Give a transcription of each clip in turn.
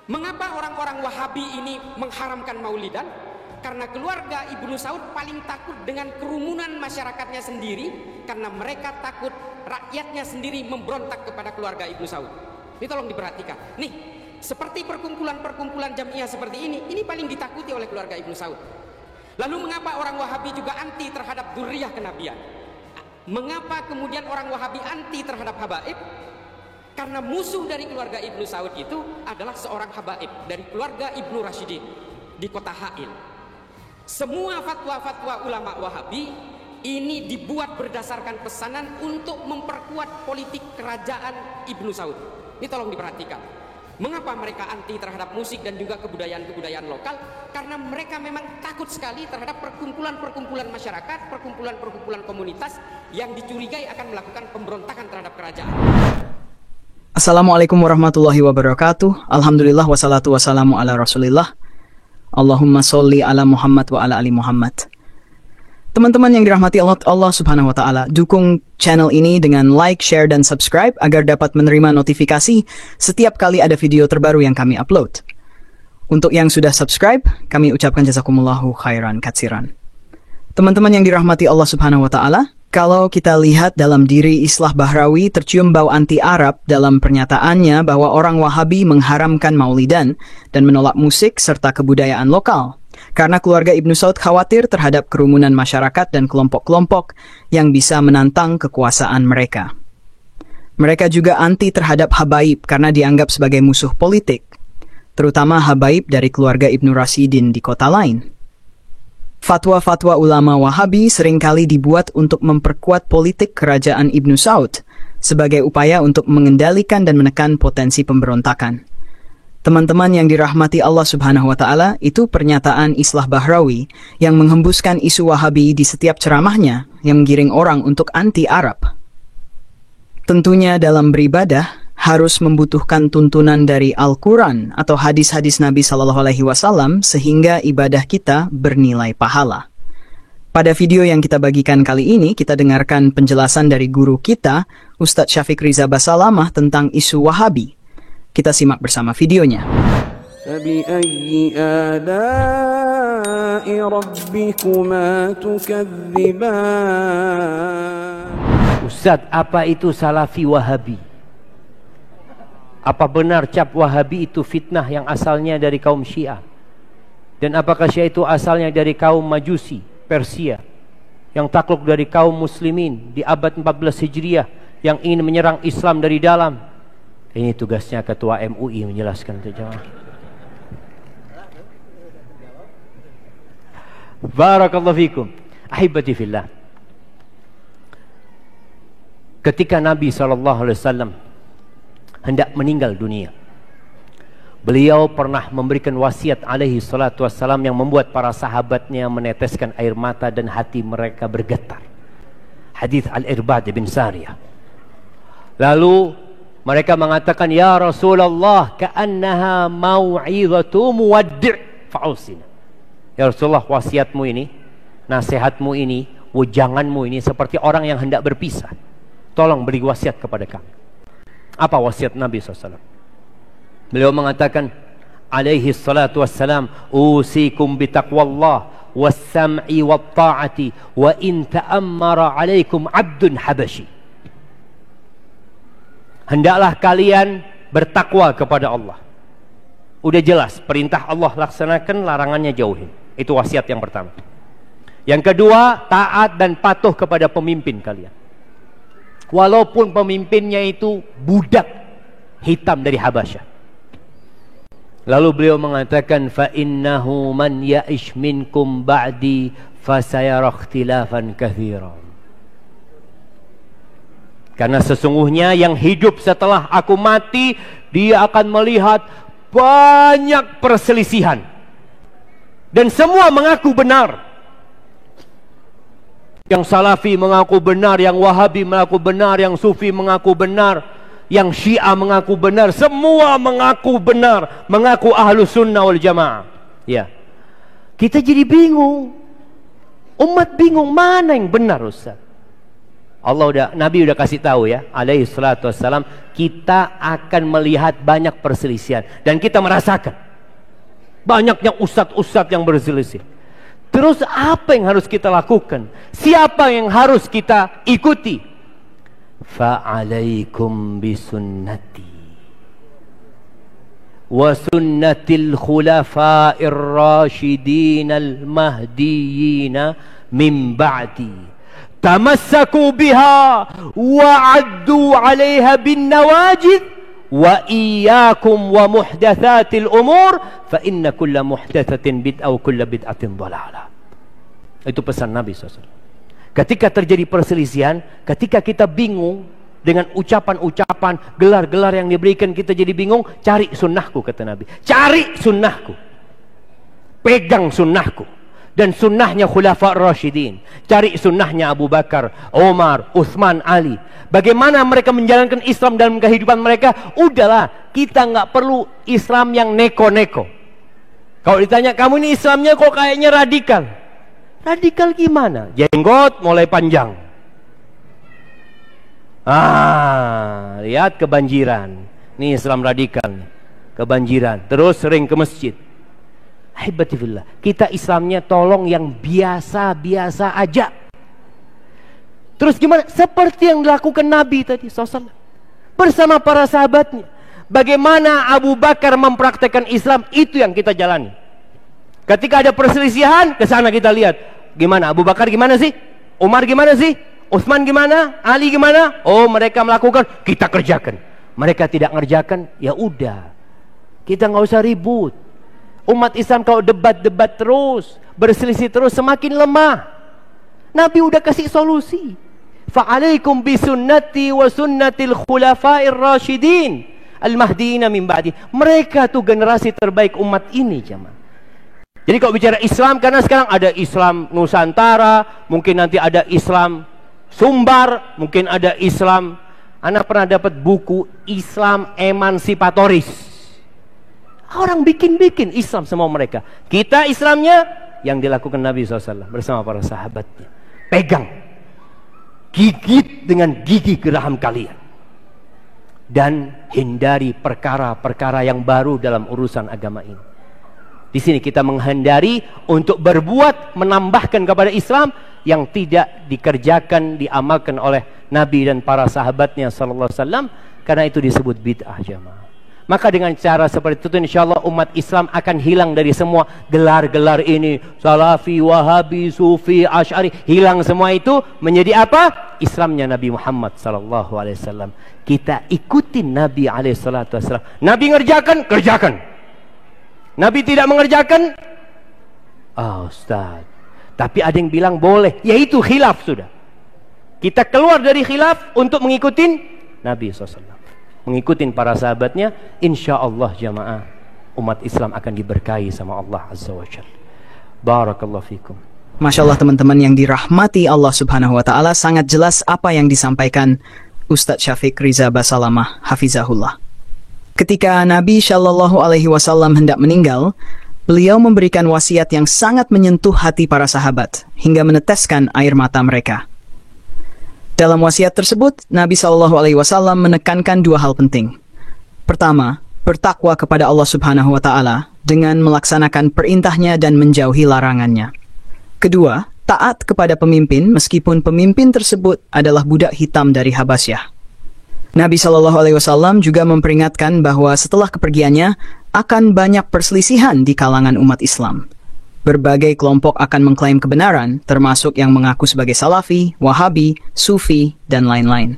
Mengapa orang-orang Wahabi ini mengharamkan maulidan? Karena keluarga Ibnu Saud paling takut dengan kerumunan masyarakatnya sendiri, karena mereka takut rakyatnya sendiri memberontak kepada keluarga Ibnu Saud. Ini tolong diperhatikan. Nih, seperti perkumpulan-perkumpulan jamiah seperti ini paling ditakuti oleh keluarga Ibnu Saud. Lalu mengapa orang Wahabi juga anti terhadap dzurriyyah kenabian? Mengapa kemudian orang Wahabi anti terhadap habaib? Karena musuh dari keluarga Ibnu Saud itu adalah seorang habaib dari keluarga Ibnu Rasyidin di kota Ha'il. Semua fatwa-fatwa ulama Wahabi ini dibuat berdasarkan pesanan untuk memperkuat politik kerajaan Ibnu Saud. Ini tolong diperhatikan. Mengapa mereka anti terhadap musik dan juga kebudayaan-kebudayaan lokal? Karena mereka memang takut sekali terhadap perkumpulan-perkumpulan masyarakat, perkumpulan-perkumpulan komunitas yang dicurigai akan melakukan pemberontakan terhadap kerajaan. Assalamualaikum warahmatullahi wabarakatuh. Alhamdulillah wassalatu wassalamu ala rasulillah. Allahumma sholli ala Muhammad wa ala ali Muhammad. Teman-teman yang dirahmati Allah subhanahu wa ta'ala, dukung channel ini dengan like, share, dan subscribe agar dapat menerima notifikasi setiap kali ada video terbaru yang kami upload. Untuk yang sudah subscribe, kami ucapkan jazakumullahu khairan katsiran. Teman-teman yang dirahmati Allah subhanahu wa ta'ala, kalau kita lihat dalam diri Islah Bahrawi tercium bau anti-Arab dalam pernyataannya bahwa orang Wahabi mengharamkan maulidan dan menolak musik serta kebudayaan lokal. Karena keluarga Ibnu Saud khawatir terhadap kerumunan masyarakat dan kelompok-kelompok yang bisa menantang kekuasaan mereka. Mereka juga anti terhadap habaib karena dianggap sebagai musuh politik, terutama habaib dari keluarga Ibnu Rasyidin di kota lain. Fatwa-fatwa ulama Wahabi seringkali dibuat untuk memperkuat politik kerajaan Ibnu Saud sebagai upaya untuk mengendalikan dan menekan potensi pemberontakan. Teman-teman yang dirahmati Allah subhanahu wa ta'ala, itu pernyataan Islah Bahrawi yang menghembuskan isu Wahabi di setiap ceramahnya yang menggiring orang untuk anti-Arab. Tentunya dalam beribadah harus membutuhkan tuntunan dari Al-Quran atau hadis-hadis Nabi SAW sehingga ibadah kita bernilai pahala. Pada video yang kita bagikan kali ini, kita dengarkan penjelasan dari guru kita, Ustadz Syafiq Riza Basalamah tentang isu Wahabi. Kita simak bersama videonya. فَبِأَيِّ آلَاءِ رَبِّكُمَا تُكَذِّبَانِ. Ustadz, apa itu Salafi Wahabi? Apa benar cap Wahabi itu fitnah yang asalnya dari kaum Syiah? Dan apakah Syiah itu asalnya dari kaum Majusi, Persia, yang takluk dari kaum Muslimin di abad 14 Hijriah yang ingin menyerang Islam dari dalam? Ini tugasnya Ketua MUI menjelaskan itu. Barakallahu fikum. Ahibati fillah. Ketika Nabi SAW hendak meninggal dunia, beliau pernah memberikan wasiat alaihi salatu wassalam yang membuat para sahabatnya meneteskan air mata dan hati mereka bergetar. Hadis Al-Irbad bin Sariyah. Lalu mereka mengatakan, ya Rasulullah, ka'annaha mau'izatu muwaddi' fa'usina. Ya Rasulullah, wasiatmu ini, nasihatmu ini, wejanganmu ini seperti orang yang hendak berpisah. Tolong beri wasiat kepada kami. Apa wasiat Nabi SAW? Beliau mengatakan, alaihi salatu wassalam, usikum bitaqwallah wassam'i watta'ati wa in ta'ammara alaikum abdun habashi. Hendaklah kalian bertakwa kepada Allah. Udah jelas, perintah Allah laksanakan, larangannya jauhin. Itu wasiat yang pertama. Yang kedua, taat dan patuh kepada pemimpin kalian. Walaupun pemimpinnya itu budak hitam dari Habasyah. Lalu beliau mengatakan, fa innahu man ya'ish minkum ba'di fasayara ikhtilafan katsiran. Karena sesungguhnya yang hidup setelah aku mati, dia akan melihat banyak perselisihan. Dan semua mengaku benar. Yang Salafi mengaku benar, yang Wahabi mengaku benar, yang Sufi mengaku benar, yang Syiah mengaku benar. Semua mengaku benar, mengaku Ahlus Sunnah wal Jamaah. Ya. Kita jadi bingung. Umat bingung, mana yang benar, Ustaz? Nabi udah kasih tahu ya, alaihi salatu wassalam, kita akan melihat banyak perselisihan dan kita merasakan banyaknya ustadz-ustadz yang berselisih. Terus apa yang harus kita lakukan? Siapa yang harus kita ikuti? Fa'alaikum bisunnati wa sunnatil khulafa'ir rasyidin al-mahdiyyin min ba'di tamassaku biha wa 'addu 'alaiha bin nawajid wa iyyakum wa muhdatsatil umur fa inna kulla muhdatsatin bid'ah wa kulla bid'atin dhalalah. Itu pesan Nabi SAW. Ketika terjadi perselisihan, ketika kita bingung dengan ucapan-ucapan, gelar-gelar yang diberikan, kita jadi bingung, cari sunnahku, kata Nabi. Cari sunnahku, pegang sunnahku dan sunnahnya Khulafa' Rasyidin. Cari sunnahnya Abu Bakar, Umar, Utsman, Ali. Bagaimana mereka menjalankan Islam dalam kehidupan mereka? Udahlah, kita nggak perlu Islam yang neko-neko. Kalau ditanya, kamu ini Islamnya kok kayaknya radikal. Radikal gimana? Jenggot mulai panjang. Lihat kebanjiran. Ini Islam radikal nih. Kebanjiran, terus sering ke masjid. Hibatifillah. Kita Islamnya tolong yang biasa-biasa aja. Terus gimana? Seperti yang dilakukan Nabi tadi SAW bersama para sahabatnya. Bagaimana Abu Bakar mempraktekkan Islam, itu yang kita jalani. Ketika ada perselisihan, ke sana kita lihat. Gimana? Abu Bakar gimana sih? Umar gimana sih? Utsman gimana? Ali gimana? Oh, mereka melakukan, kita kerjakan. Mereka tidak ngerjakan, ya udah. Kita nggak usah ribut. Umat Islam kalau debat-debat terus, berselisih terus, semakin lemah. Nabi udah kasih solusi. Fa'alaikum bisunnati wa sunnatil khulafa'ir rasyidin al-mahdiyyin min ba'di. Mereka tuh generasi terbaik umat ini, jemaah. Jadi kalau bicara Islam, karena sekarang ada Islam Nusantara, mungkin nanti ada Islam Sumbar, mungkin ada Islam. Anak pernah dapat buku Islam emansipatoris. Orang bikin-bikin Islam semua mereka. Kita Islamnya yang dilakukan Nabi SAW bersama para sahabatnya. Pegang, gigit dengan gigi geraham kalian, dan hindari perkara-perkara yang baru dalam urusan agama ini. Di sini kita menghindari untuk berbuat, menambahkan kepada Islam yang tidak dikerjakan, diamalkan oleh Nabi dan para sahabatnya sallallahu alaihi wasallam, karena itu disebut bid'ah, jemaah. Maka dengan cara seperti itu, insyaallah umat Islam akan hilang dari semua gelar-gelar ini, Salafi, Wahabi, Sufi, Asy'ari, hilang semua itu. Menjadi apa? Islamnya Nabi Muhammad sallallahu alaihi wasallam. Kita ikutin Nabi alaihi salatu wasallam. Nabi ngerjakan, kerjakan. Nabi tidak mengerjakan, Ustaz, tapi ada yang bilang boleh, yaitu khilaf sudah. Kita keluar dari khilaf untuk mengikuti Nabi SAW, mengikuti para sahabatnya. Insya Allah jamaah, umat Islam akan diberkahi sama Allah Azza wa Jalla. Barakallahu fikum. Masya Allah teman-teman yang dirahmati Allah Subhanahu wa Ta'ala, sangat jelas apa yang disampaikan Ustadz Syafiq Riza Basalamah Hafizahullah. Ketika Nabi Shallallahu Alaihi Wasallam hendak meninggal, beliau memberikan wasiat yang sangat menyentuh hati para sahabat hingga meneteskan air mata mereka. Dalam wasiat tersebut, Nabi Shallallahu Alaihi Wasallam menekankan dua hal penting. Pertama, bertakwa kepada Allah Subhanahu Wa Taala dengan melaksanakan perintahnya dan menjauhi larangannya. Kedua, taat kepada pemimpin meskipun pemimpin tersebut adalah budak hitam dari Habasyah. Nabi Shallallahu Alaihi Wasallam juga memperingatkan bahwa setelah kepergiannya akan banyak perselisihan di kalangan umat Islam. Berbagai kelompok akan mengklaim kebenaran, termasuk yang mengaku sebagai Salafi, Wahabi, Sufi, dan lain-lain.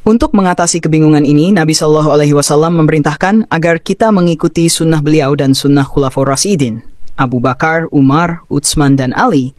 Untuk mengatasi kebingungan ini, Nabi Shallallahu Alaihi Wasallam memerintahkan agar kita mengikuti sunnah beliau dan sunnah Khulafaur Rasyidin, Abu Bakar, Umar, Utsman, dan Ali,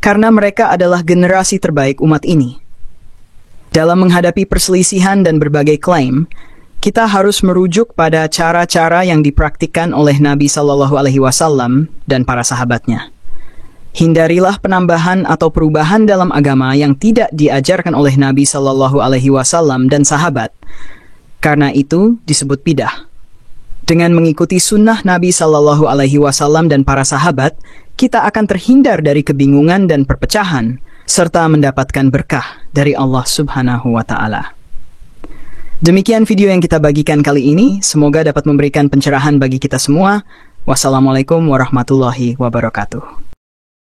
karena mereka adalah generasi terbaik umat ini. Dalam menghadapi perselisihan dan berbagai klaim, kita harus merujuk pada cara-cara yang dipraktikkan oleh Nabi Shallallahu Alaihi Wasallam dan para sahabatnya. Hindarilah penambahan atau perubahan dalam agama yang tidak diajarkan oleh Nabi Shallallahu Alaihi Wasallam dan sahabat, karena itu disebut bidah. Dengan mengikuti sunnah Nabi Shallallahu Alaihi Wasallam dan para sahabat, kita akan terhindar dari kebingungan dan perpecahan, serta mendapatkan berkah dari Allah Subhanahu wa Ta'ala. Demikian video yang kita bagikan kali ini, semoga dapat memberikan pencerahan bagi kita semua. Wassalamualaikum warahmatullahi wabarakatuh.